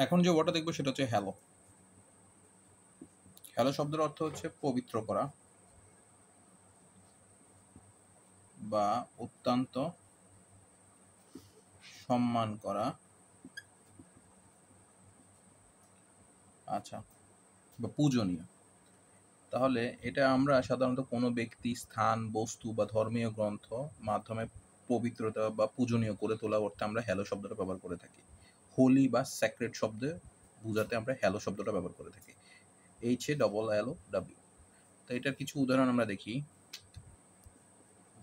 এখন যে ওয়ার্ডটা দেখবো সেটা হচ্ছে হ্যালো। হ্যালো শব্দের অর্থ হচ্ছে পবিত্র করা বা অত্যন্ত সম্মান করা, আচ্ছা, বা পূজনীয়। তাহলে এটা আমরা সাধারণত কোনো ব্যক্তি, স্থান, বস্তু বা ধর্মীয় গ্রন্থ মাধ্যমে পবিত্রতা বা পূজনীয় করে তোলা অর্থে আমরা হ্যালো শব্দটা ব্যবহার করে থাকি। হোলি বা স্যাক্রেড শব্দে বোঝাতে আমরা হ্যালো শব্দটা ব্যবহার করে থাকি, HALLOW। তো এটার কিছু উদাহরণ আমরা দেখি।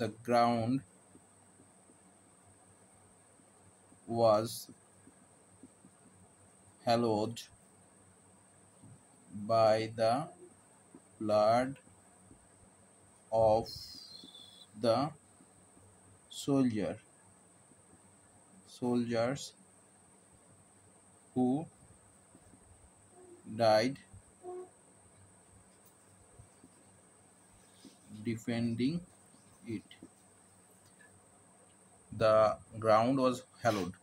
The ground was hallowed by the blood of the soldiers who died defending it. The ground was hallowed,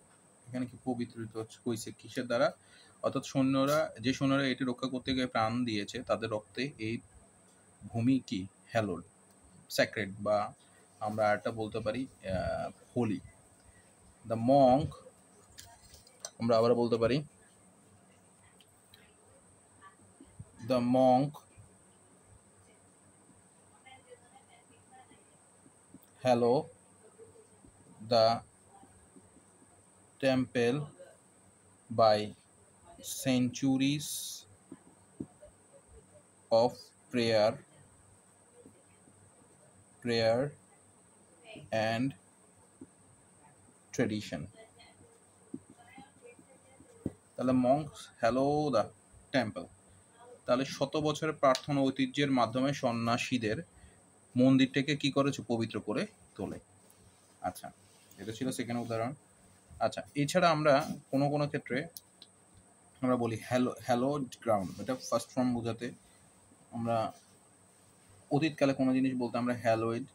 এখানে কি পবিত্রিত হয়েছে কিসের দ্বারা? অর্থাৎ সৈন্যরা এটি রক্ষা করতে গিয়ে প্রাণ দিয়েছে, তাদের রক্তে এই ভূমি কি হ্যালোড, স্যাক্রেড, বা আমরা একটা বলতে পারি হোলি। দ্য মঙ্ক, আমরা আবার বলতে পারি the monk hallow the temple by centuries of prayer and tradition. তাহলে মঙ্কস হ্যালো দ্য টেম্পল, তাহলে শত বছরের প্রার্থনা ঐতিহ্যের মাধ্যমে সন্ন্যাসীদের মন্দিরটাকে কি করেছে? পবিত্র করে তোলে। আচ্ছা, এটা ছিল সেকেন্ড উদাহরণ। আচ্ছা, এছাড়া আমরা কোনো কোনো ক্ষেত্রে আমরা বলি হ্যালোড গ্রাউন্ড, এটা ফার্স্ট ফর্ম বোঝাতে আমরা অতীতকালে কোনো জিনিস বলতে আমরা হ্যালোয়েড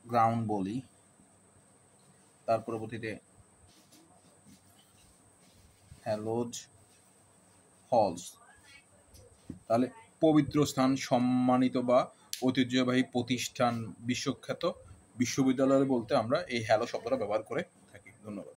গ্রাউন্ড বলি, তার পরবর্তীতে হ্যালোড হলস। তাহলে পবিত্র স্থান, সম্মানিত বা ঐতিহ্যবাহী প্রতিষ্ঠান, বিশ্বখ্যাত বিশ্ববিদ্যালয় বলতে আমরা এই হ্যালো শব্দটা ব্যবহার করে থাকি। ধন্যবাদ।